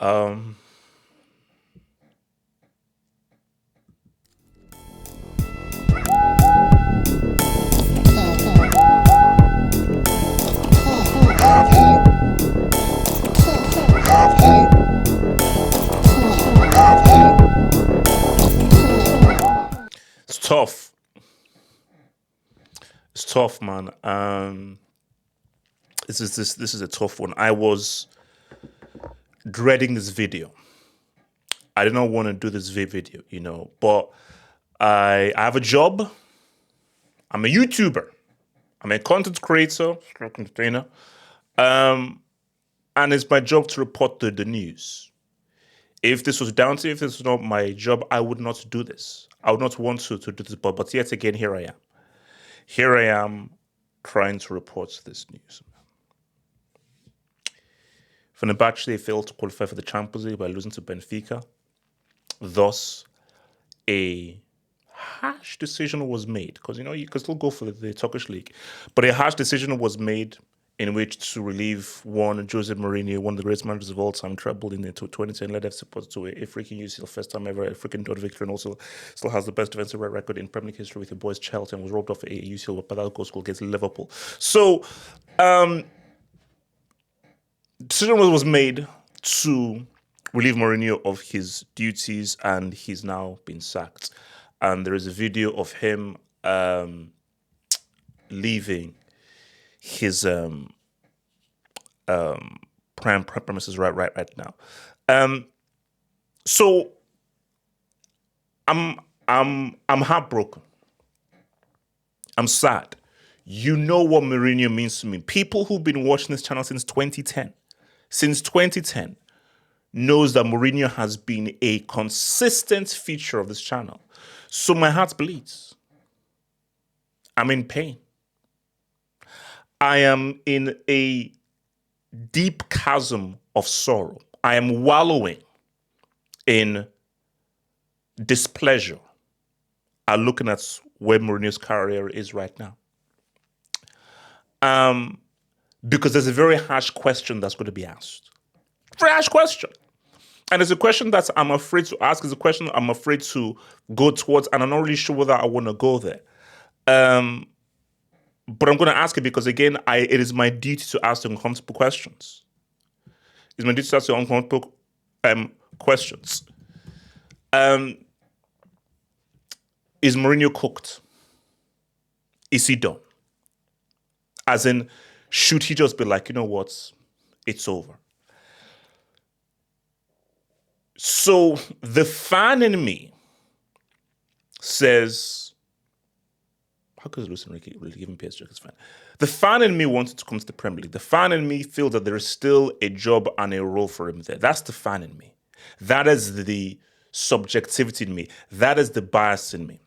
Um, it's tough. It's tough, man. This is a tough one. I was dreading this video. I did not want to do this video, but I have a job. I'm a YouTuber. I'm a content creator, stroke entertainer. And it's my job to report the news. If this was down to, if this was not my job, I would not do this. I would not want to do this, but yet again, here I am. Here I am trying to report this news. Fenerbahce, they failed to qualify for the Champions League by losing to Benfica. Thus, a harsh decision was made, because you can still go for the Turkish league, but a harsh decision was made in which to relieve Jose Mourinho, one of the greatest managers of all time, trebled in the 2010, led FC Porto to a freaking UCL first time ever, a freaking dot victory, and also still has the best defensive record in Premier League history with the boys Chelsea, and was robbed off a UCL but that goal against Liverpool. So, decision was made to relieve Mourinho of his duties, and he's now been sacked. And there is a video of him leaving his prime premises right now. So I'm heartbroken. I'm sad. You know what Mourinho means to me. People who've been watching this channel since 2010 knows that Mourinho has been a consistent feature of this channel. So my heart bleeds. I'm in pain. I am in a deep chasm of sorrow. I am wallowing in displeasure at looking at where Mourinho's career is right now. Because there's a very harsh question that's going to be asked. Very harsh question. And it's a question that I'm afraid to ask. It's a question I'm afraid to go towards, and I'm not really sure whether I want to go there. But I'm going to ask it because, again, it is my duty to ask the uncomfortable questions. It's my duty to ask the uncomfortable questions. Is Mourinho cooked? Is he done? As in, should he just be like, you know what, it's over? So the fan in me says, how could Luis Enrique really give him PSG as fan? The fan in me wanted to come to the Premier League. The fan in me feels that there is still a job and a role for him there. That's the fan in me. That is the subjectivity in me. That is the bias in me.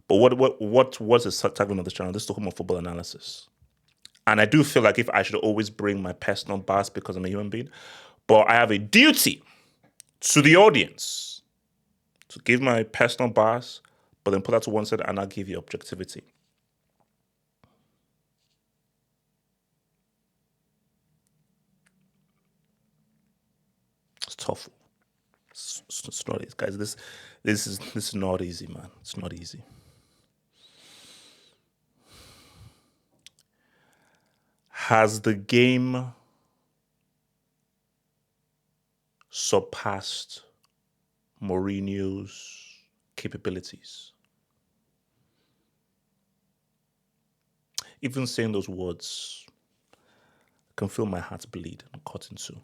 But what was the tagline of this channel? This is the home of football analysis. And I do feel like if I should always bring my personal bias because I'm a human being, but I have a duty to the audience to give my personal bias, but then put that to one side and I'll give you objectivity. It's tough. It's not easy, guys. This is not easy, man. It's not easy. Has the game surpassed Mourinho's capabilities? Even saying those words, I can feel my heart bleed and cut in two.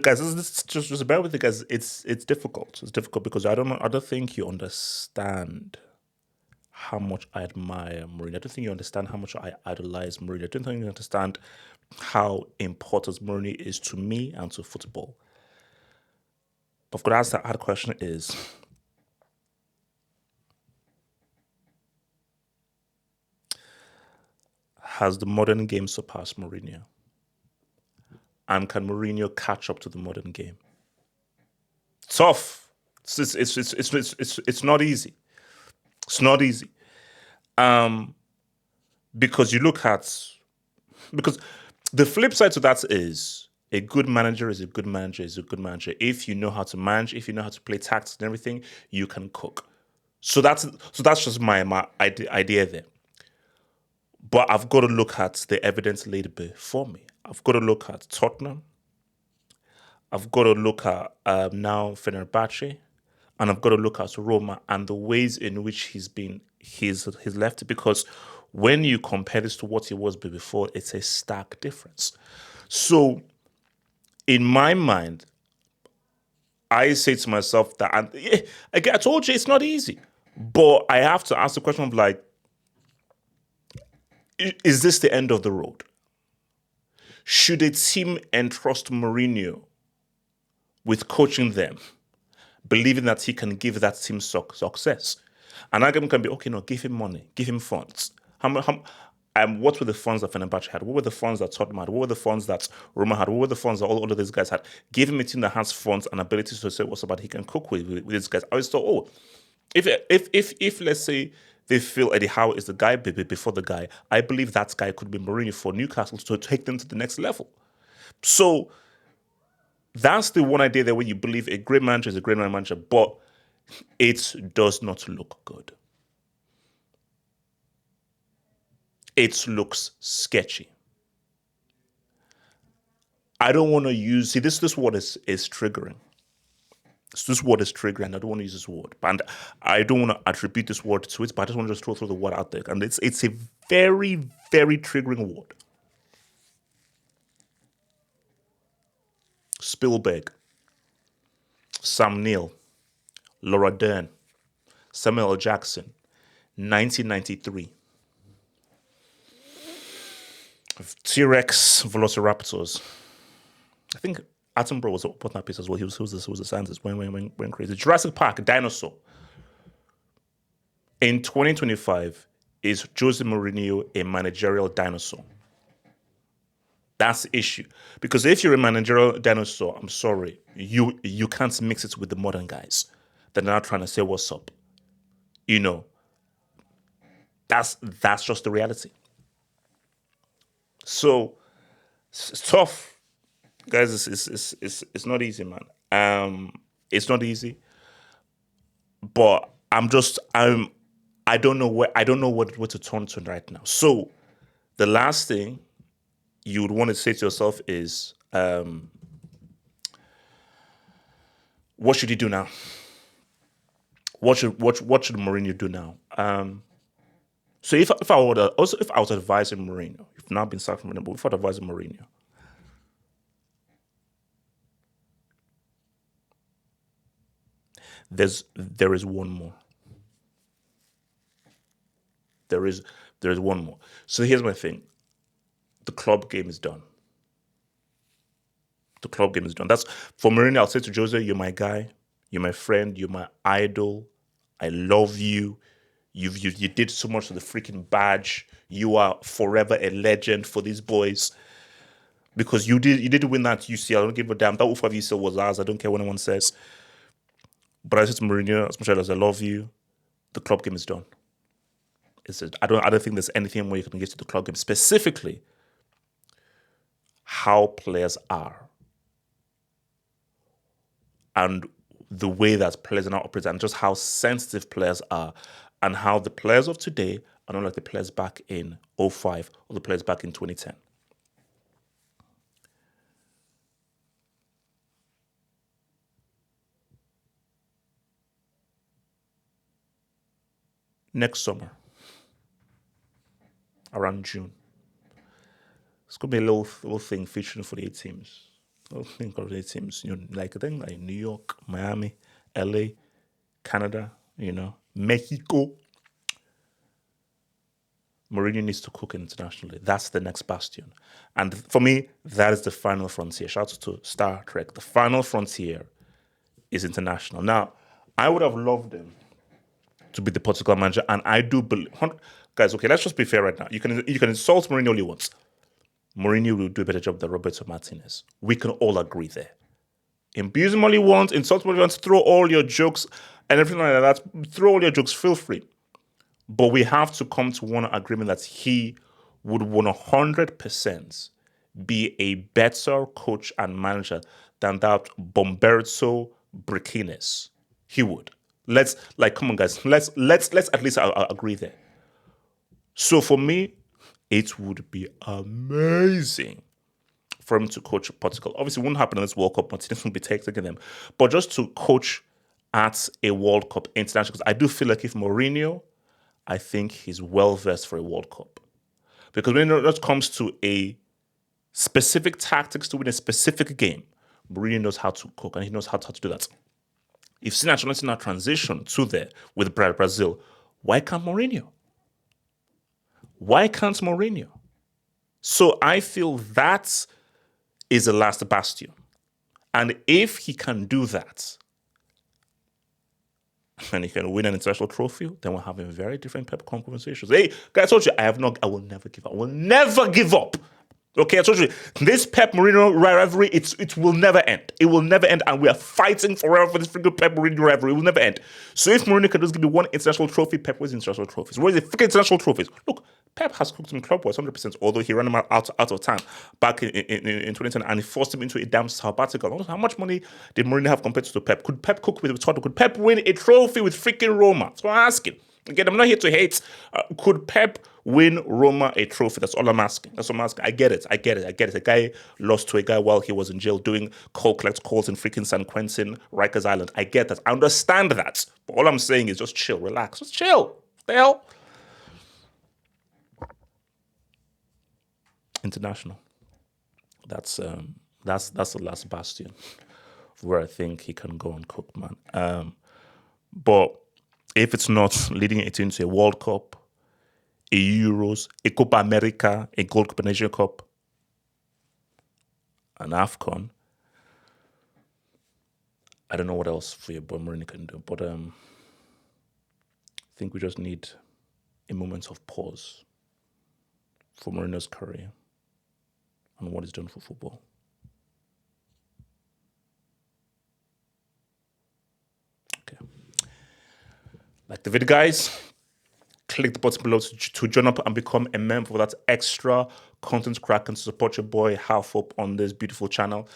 Guys, just bear with it, guys. It's difficult. It's difficult because I don't think you understand how much I admire Mourinho. I don't think you understand how much I idolize Mourinho. I don't think you understand how important Mourinho is to me and to football. But I've got to ask that hard question is, has the modern game surpassed Mourinho? And can Mourinho catch up to the modern game? Tough. It's not easy. It's not easy. Because you look at, because the flip side to that is A good manager is a good manager is a good manager. If you know how to manage, if you know how to play tactics and everything, you can cook. So that's just my idea there. But I've got to look at the evidence laid before me. I've got to look at Tottenham. I've got to look at now Fenerbahce, and I've got to look at Roma and the ways in which he's left it. Because when you compare this to what he was before, it's a stark difference. So in my mind, I say to myself that, and again, I told you it's not easy, but I have to ask the question of like, is this the end of the road? Should a team entrust Mourinho with coaching them, believing that he can give that team success? And argument can be, okay, no, give him money, give him funds. What were the funds that Fenerbahce had? What were the funds that Tottenham had? What were the funds that Roma had? What were the funds that all of these guys had? Give him a team that has funds and ability to say what's about he can cook with these guys. I always thought, if let's say they feel Eddie Howe is the guy before the guy, I believe that guy could be Mourinho for Newcastle to take them to the next level. So that's the one idea there where you believe a great manager is a great manager, but it does not look good. It looks sketchy. I don't want to use, see, this word is triggering. This word is triggering. I don't want to use this word. And I don't want to attribute this word to it, but I just want to just throw the word out there. And it's a very, very triggering word. Spielberg, Sam Neill, Laura Dern, Samuel L. Jackson, 1993. T-Rex, Velociraptors. I think Attenborough was putting that piece as well. He was a scientist. Went crazy. Jurassic Park, dinosaur. In 2025, is Jose Mourinho a managerial dinosaur? That's the issue. Because if you're a managerial dinosaur, I'm sorry, you can't mix it with the modern guys that are now trying to say what's up. You know, that's just the reality. So it's tough, guys. It's not easy, man. It's not easy. But I don't know what to turn to right now. So the last thing you would want to say to yourself is, what should he do now? What should Mourinho do now? So if I was advising Mourinho, if not been sacked from Mourinho, but if I was advising Mourinho, there is one more. There is one more. So here's my thing. The club game is done. The club game is done. That's for Mourinho. I'll say to Jose, you're my guy, you're my friend, you're my idol. I love you. You did so much for the freaking badge. You are forever a legend for these boys. Because you did win that UCL. I don't give a damn. That U5 UCL was ours. I don't care what anyone says. But I said to Mourinho, as much as I love you, the club game is done. I don't think there's anything more you can get to the club game. Specifically, how players are. And the way that players are not operating, and just how sensitive players are, and how the players of today are not like the players back in 2005 or the players back in 2010. Next summer, around June, it's going to be a little thing featuring for the 8 teams. A little thing for the 8 teams. Like I think like New York, Miami, LA, Canada, Mexico. Mourinho needs to cook internationally. That's the next bastion. And for me, that is the final frontier. Shout out to Star Trek. The final frontier is international. Now, I would have loved him to be the Portugal manager, and I do believe, guys. Okay, let's just be fair right now. You can insult Mourinho all you want. Mourinho will do a better job than Roberto Martinez. We can all agree there. Abuse him all you want, insult him all you want, throw all your jokes and everything like that. Throw all your jokes, feel free. But we have to come to one agreement that he would 100% be a better coach and manager than that Bomberto Brikines? He would. Come on, guys. Let's at least agree there. So for me, it would be amazing for him to coach Portugal. Obviously, it won't happen in this World Cup. Martinez won't be taking them, but just to coach at a World Cup international. Because I do feel like if Mourinho, I think he's well versed for a World Cup. Because when it comes to a specific tactics to win a specific game, Mourinho knows how to cook and he knows how to do that. If seen a transition to there with Brazil, why can't Mourinho? Why can't Mourinho? So I feel that is the last bastion. And if he can do that, and he can win an international trophy, then we're having very different Pep conversations. Hey, guys, I told you, I will never give up. I will never give up. Okay, I told you, this Pep Mourinho rivalry, it will never end. It will never end, and we are fighting forever for this freaking Pep Mourinho rivalry. It will never end. So if Mourinho can just give me one international trophy, Pep wins international trophies. Where's the freaking international trophies? Look, Pep has cooked him club-wise 100%, although he ran him out of time back in 2010, and he forced him into a damn sabbatical. How much money did Mourinho have compared to Pep? Could Pep cook with Tottenham? Could Pep win a trophy with freaking Roma? So I'm asking. Again, I'm not here to hate. Could Pep win Roma a trophy? That's all I'm asking. That's what I'm asking. I get it. A guy lost to a guy while he was in jail doing collect calls in freaking San Quentin, Rikers Island. I get that. I understand that. But all I'm saying is just chill, relax. Just chill. What the hell? International. That's the last bastion where I think he can go and cook, man. But if it's not leading it into a World Cup, a Euros, a Copa America, a Gold Cup, an Asian Cup, an AFCON, I don't know what else for you, but Mourinho can do. But I think we just need a moment of pause for Mourinho's career and what he's done for football. Okay. Like the video, guys. Click the button below to join up and become a member for that extra content crack and to support your boy half up on this beautiful channel.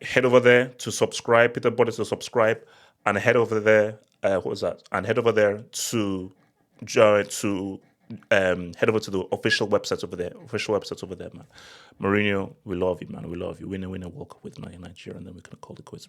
Head over there to subscribe, hit the button to subscribe, and head over there. And head over there to join head over to the official websites over there. Man. Mourinho, we love you, man. We love you. Win a World Cup with Nigeria, and then we can call it quits.